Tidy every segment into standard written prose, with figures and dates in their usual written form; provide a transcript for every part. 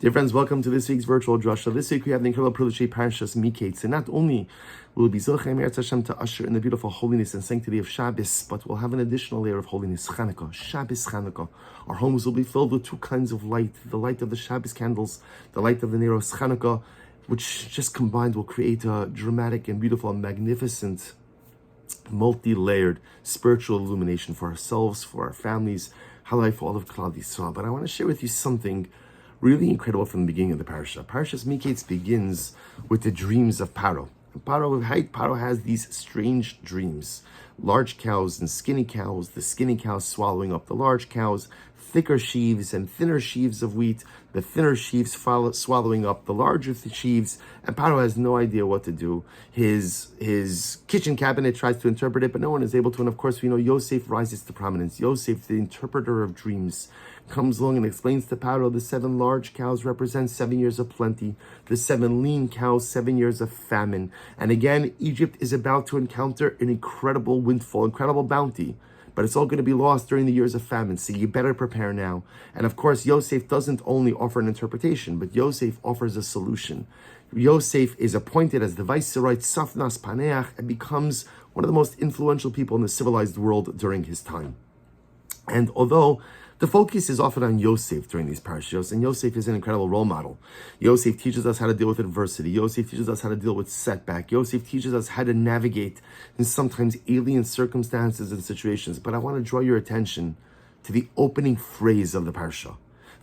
Dear friends, welcome to this week's virtual Drasha. This week we have the incredible privilege of Parashas Mikeytz. And not only will it be Zochem Eretz Hashem to usher in the beautiful holiness and sanctity of Shabbos, but we'll have an additional layer of holiness, Chanukah, Shabbos Chanukah. Our homes will be filled with two kinds of light, the light of the Shabbos candles, the light of the Neros Chanukah, which just combined will create a dramatic and beautiful and magnificent, multi-layered spiritual illumination for ourselves, for our families, halai for all of Klal Yisrael. But I want to share with you something really incredible from the beginning of the parasha. Parashas Mikeytz begins with the dreams of Paro. Paro has these strange dreams. Large cows and skinny cows, the skinny cows swallowing up the large cows, thicker sheaves and thinner sheaves of wheat, the thinner sheaves swallowing up the larger sheaves, and Paro has no idea what to do. His kitchen cabinet tries to interpret it, but no one is able to, and of course we know Yosef rises to prominence. Yosef, the interpreter of dreams, comes along and explains to Paro the 7 large cows represent 7 years of plenty, the 7 lean cows, 7 years of famine. And again, Egypt is about to encounter an incredible windfall, incredible bounty, but it's all going to be lost during the years of famine, so you better prepare now. And of course, Yosef doesn't only offer an interpretation, but Yosef offers a solution. Yosef is appointed as the viceroy Tzafnas Paneach and becomes one of the most influential people in the civilized world during his time. And although the focus is often on Yosef during these parashas, and Yosef is an incredible role model. Yosef teaches us how to deal with adversity. Yosef teaches us how to deal with setback. Yosef teaches us how to navigate in sometimes alien circumstances and situations. But I want to draw your attention to the opening phrase of the parasha.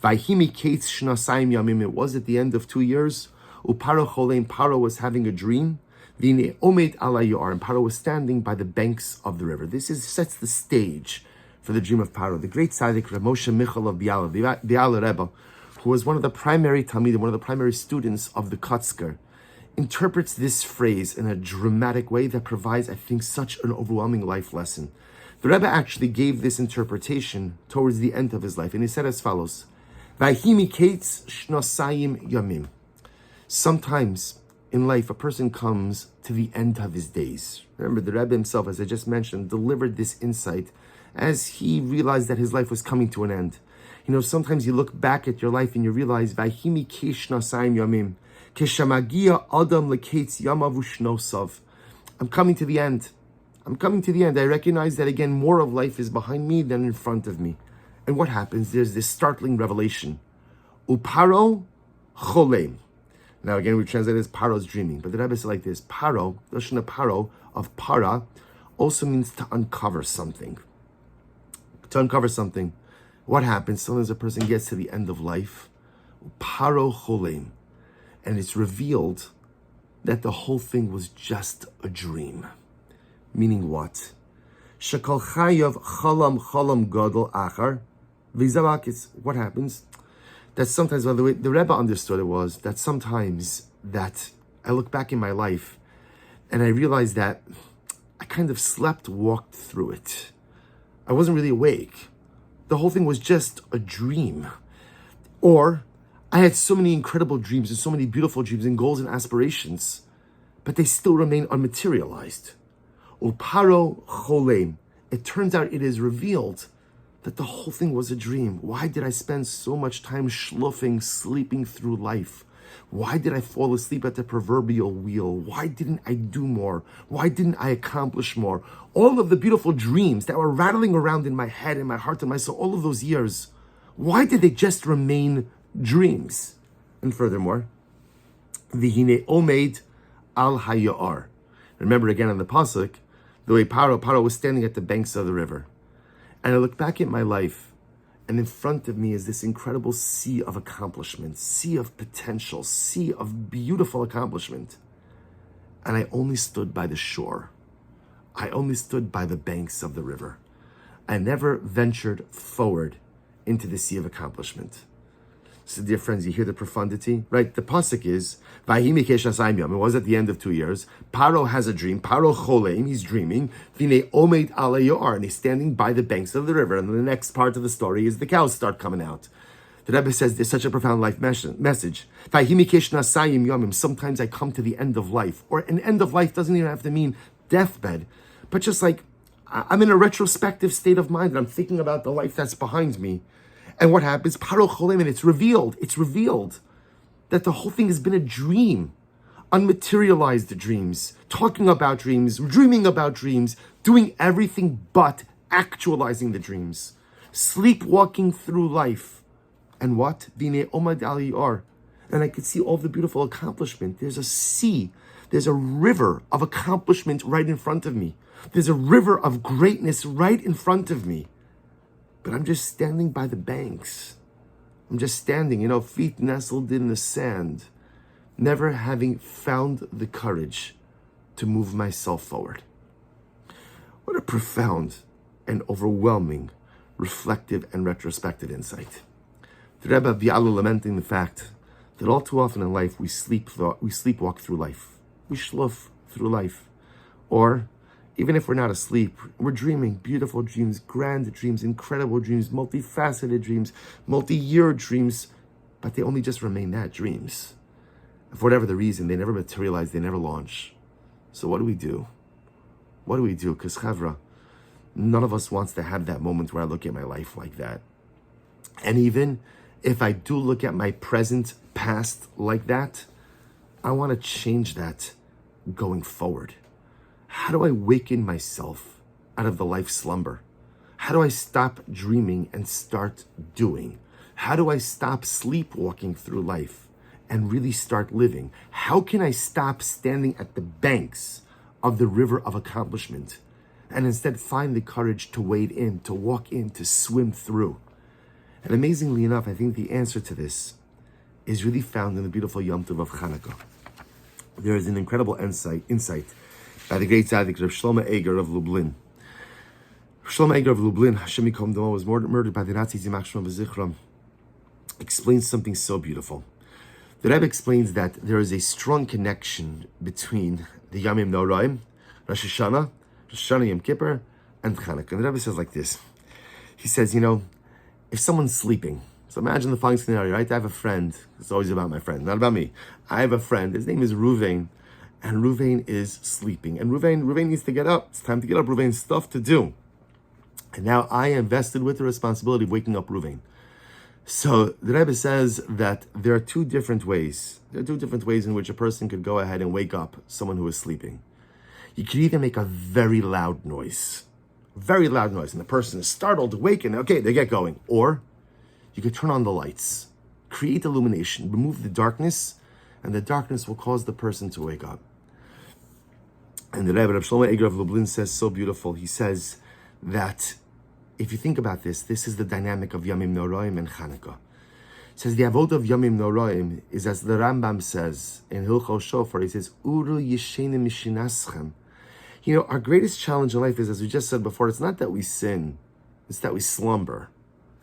Mikeytz shnasayim yamim. It was at the end of 2 years. Uparo choleim. Paro was having a dream. Vine omed ala yar. And Paro was standing by the banks of the river. This sets the stage for the dream of Paro. The great tzaddik Rav Moshe Michal of Biala, the Biala Rebbe, who was one of the primary Talmidim, one of the primary students of the Kotzker, interprets this phrase in a dramatic way that provides, I think, such an overwhelming life lesson. The Rebbe actually gave this interpretation towards the end of his life, and he said as follows: Mikeytz shnosayim yamim. Sometimes in life, a person comes to the end of his days. Remember, the Rebbe himself, as I just mentioned, delivered this insight as he realized that his life was coming to an end. You know, sometimes you look back at your life and you realize, I'm coming to the end. I'm coming to the end. I recognize that, again, more of life is behind me than in front of me. And what happens? There's this startling revelation. Uparo cholem. Now, again, we translate it as Paro's dreaming. But the Rebbe said like this: Paro, the Lashon of Paro, of para, also means to uncover something. To uncover something. What happens? Sometimes a person gets to the end of life, Paro cholem, and it's revealed that the whole thing was just a dream. Meaning what? Shekal chayav chalam gadol achar v'zavakis. What happens? That sometimes, by the way, the Rebbe understood it was that sometimes that I look back in my life and I realize that I kind of walked through it. I wasn't really awake. The whole thing was just a dream. Or I had so many incredible dreams and so many beautiful dreams and goals and aspirations, but they still remain unmaterialized. Uparo cholem. It turns out it is revealed that the whole thing was a dream. Why did I spend so much time schluffing, sleeping through life? Why did I fall asleep at the proverbial wheel? Why didn't I do more? Why didn't I accomplish more? All of the beautiful dreams that were rattling around in my head, in my heart, and my soul, all of those years, why did they just remain dreams? And furthermore, v'hine omed al hayar. Remember again on the pasuk, the way Paro was standing at the banks of the river. And I look back at my life, and in front of me is this incredible sea of accomplishment, sea of potential, sea of beautiful accomplishment. And I only stood by the shore. I only stood by the banks of the river. I never ventured forward into the sea of accomplishment. So, dear friends, you hear the profundity, right? The pasuk is, it was at the end of 2 years. Paro has a dream. Paro cholem, he's dreaming. Vine omed ala yor, and he's standing by the banks of the river. And the next part of the story is the cows start coming out. The Rebbe says there's such a profound life message. Sometimes I come to the end of life. Or an end of life doesn't even have to mean deathbed, but just like I'm in a retrospective state of mind and I'm thinking about the life that's behind me. And what happens? Paro cholem, and it's revealed that the whole thing has been a dream. Unmaterialized dreams, talking about dreams, dreaming about dreams, doing everything but actualizing the dreams. Sleepwalking through life. And what? Vine omad al yar. And I could see all the beautiful accomplishment. There's a sea, there's a river of accomplishment right in front of me. There's a river of greatness right in front of me. But I'm just standing by the banks. I'm just standing, feet nestled in the sand, never having found the courage to move myself forward. What a profound and overwhelming reflective and retrospective insight. The Rebbe Bialu lamenting the fact that all too often in life we sleepwalk through life. We schluf through life. Or, even if we're not asleep, we're dreaming beautiful dreams, grand dreams, incredible dreams, multifaceted dreams, multi-year dreams, but they only just remain that, dreams. For whatever the reason, they never materialize, they never launch. So what do we do? What do we do? Because Chavra, none of us wants to have that moment where I look at my life like that. And even if I do look at my present, past like that, I want to change that going forward. How do I waken myself out of the life slumber? How do I stop dreaming and start doing? How do I stop sleepwalking through life and really start living? How can I stop standing at the banks of the river of accomplishment and instead find the courage to wade in, to walk in, to swim through? And amazingly enough, I think the answer to this is really found in the beautiful Yom Tov of Chanukah. There is an incredible insight by the great tzaddik Rav Shlomo Eger of Lublin. Shlomo Eger of Lublin, Hashem Yikom Damo, was murdered by the Nazis in Machshma V'Zichram. Explains something so beautiful. The Rebbe explains that there is a strong connection between the Yamim Noraim, Rosh Hashanah, Yom Kippur, and Chanukah. And the Rebbe says like this. He says, if someone's sleeping, so imagine the following scenario, right? I have a friend. It's always about my friend, not about me. I have a friend. His name is Ruvain, and Ruvain is sleeping. And Ruvain needs to get up. It's time to get up. Ruvain's stuff to do. And now I am vested with the responsibility of waking up Ruvain. So the Rebbe says that there are two different ways. There are two different ways in which a person could go ahead and wake up someone who is sleeping. You could either make a very loud noise, and the person is startled, awakened, okay, they get going. Or you could turn on the lights, create illumination, remove the darkness, and the darkness will cause the person to wake up. And the Rebbe Rav Shlomo Eger of Lublin says so beautiful. He says that if you think about this, this is the dynamic of Yamim Noraim and Chanukah. It says the avodah of Yamim Noraim is, as the Rambam says in Hilchos Shofar, he says, Uru Yeshenim Mishinaschem. Our greatest challenge in life is, as we just said before, it's not that we sin, it's that we slumber.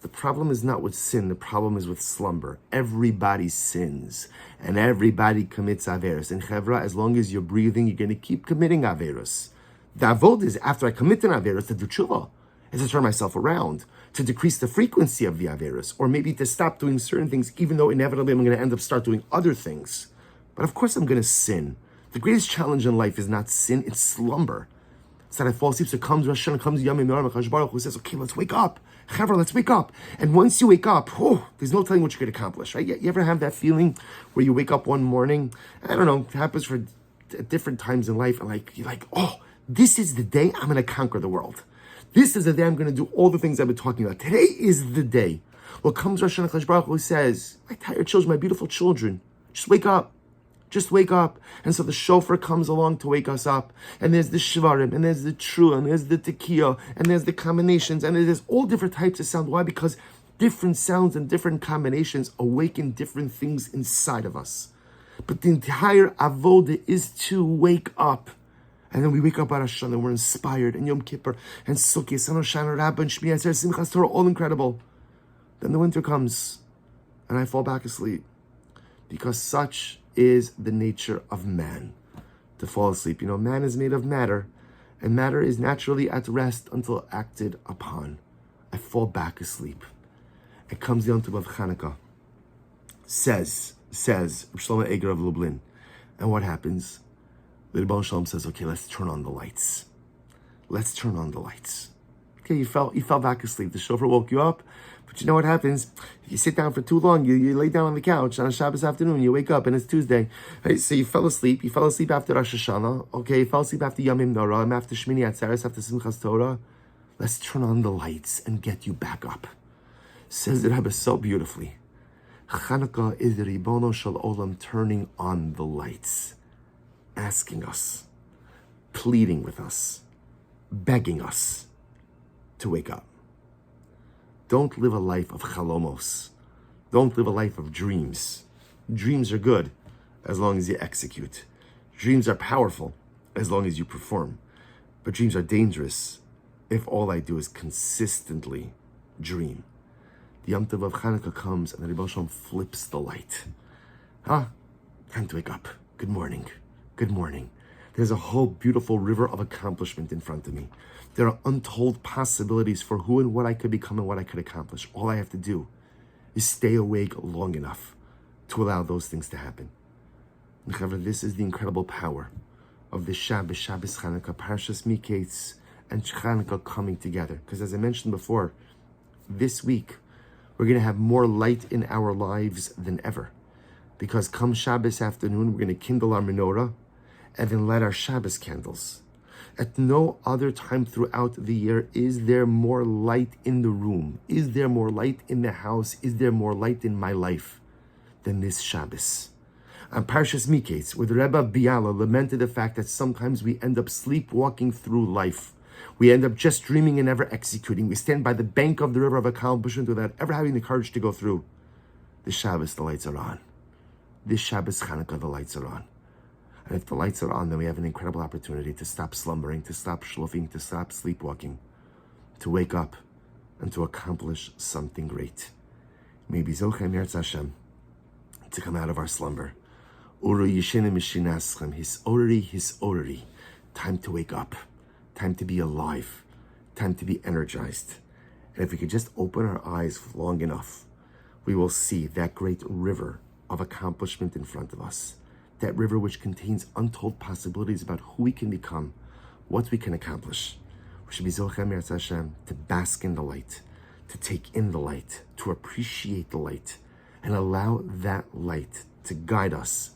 The problem is not with sin, the problem is with slumber. Everybody sins, and everybody commits averos. And Chevra, as long as you're breathing, you're going to keep committing averos. The avod is, after I commit an averos, to do tshuva, and to turn myself around, to decrease the frequency of the averos, or maybe to stop doing certain things, even though inevitably I'm going to end up start doing other things. But of course I'm going to sin. The greatest challenge in life is not sin, it's slumber. It's that I fall asleep, so comes Rosh Hashanah, comes Yamim Noraim, Hakadosh Baruch Hu says, okay, let's wake up. Chavra, let's wake up. And once you wake up, there's no telling what you could accomplish, right? You ever have that feeling where you wake up one morning, I don't know, it happens for different times in life, and you're like, this is the day I'm going to conquer the world. This is the day I'm going to do all the things I've been talking about. Today is the day. Well, comes Rosh Hashanah, Hakadosh Baruch Hu says, my tired children, my beautiful children, just wake up. Just wake up. And so the shofar comes along to wake us up. And there's the shvarim, and there's the trua, and there's the tekiah, and there's the combinations, and there's all different types of sound. Why? Because different sounds and different combinations awaken different things inside of us. But the entire avodah is to wake up. And then we wake up at Hashanah, and we're inspired, and Yom Kippur, and Sukkot, and Hoshana Rabbah, and Shmini Atzeres, Simchas Torah, all incredible. Then the winter comes, and I fall back asleep. Because such is the nature of man, to fall asleep. Man is made of matter, and matter is naturally at rest until acted upon. I fall back asleep. It comes the Yom Tov of Chanukah. Says Rav Shlomo Eger of Lublin. And what happens? The Rebbe Shalom says, okay, let's turn on the lights. Let's turn on the lights. Okay, you fell back asleep. The shofar woke you up, But you know what happens? You sit down for too long, you lay down on the couch on a Shabbos afternoon, you wake up and it's Tuesday. Right? So you fell asleep after Rosh Hashanah, okay, you fell asleep after Yamim Noraim, after Shmini Atzeres, after Simchas Torah. Let's turn on the lights and get you back up. Says the Rebbe so beautifully. Chanukah is the Ribono Shel Olam turning on the lights, asking us, pleading with us, begging us to wake up. Don't live a life of chalomos. Don't live a life of dreams. Dreams are good as long as you execute. Dreams are powerful as long as you perform. But dreams are dangerous if all I do is consistently dream. The Yom Tov of Chanukah comes and the Rebbe Shalom flips the light. Time to wake up. Good morning. Good morning. There's a whole beautiful river of accomplishment in front of me. There are untold possibilities for who and what I could become and what I could accomplish. All I have to do is stay awake long enough to allow those things to happen. And this is the incredible power of this Shabbos Chanukah, Parshas Mikeytz, and Chanukah coming together. Because as I mentioned before, this week, we're going to have more light in our lives than ever. Because come Shabbos afternoon, we're going to kindle our menorah and then light our Shabbos candles. At no other time throughout the year is there more light in the room, is there more light in the house, is there more light in my life than this Shabbos. On Parshas Mikeytz, where the Rebbe Biala lamented the fact that sometimes we end up sleepwalking through life. We end up just dreaming and never executing. We stand by the bank of the river of accomplishment without ever having the courage to go through. This Shabbos, the lights are on. This Shabbos Chanukah, the lights are on. And if the lights are on, then we have an incredible opportunity to stop slumbering, to stop shluffing, to stop sleepwalking, to wake up and to accomplish something great. Maybe Zochem Yirtz Hashem, to come out of our slumber. Uru Yishinim Mishinaschem, His Oreri. Time to wake up. Time to be alive. Time to be energized. And if we could just open our eyes long enough, we will see that great river of accomplishment in front of us. That river which contains untold possibilities about who we can become, what we can accomplish. We should be Zochem Yirtz Hashem, to bask in the light, to take in the light, to appreciate the light, and allow that light to guide us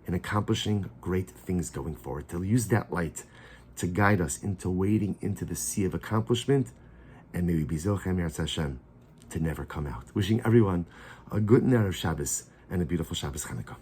in accomplishing great things going forward, to use that light to guide us into wading into the sea of accomplishment, and may we be Zochem Yirtz Hashem, to never come out. Wishing everyone a good night of Shabbos and a beautiful Shabbos Chanukah.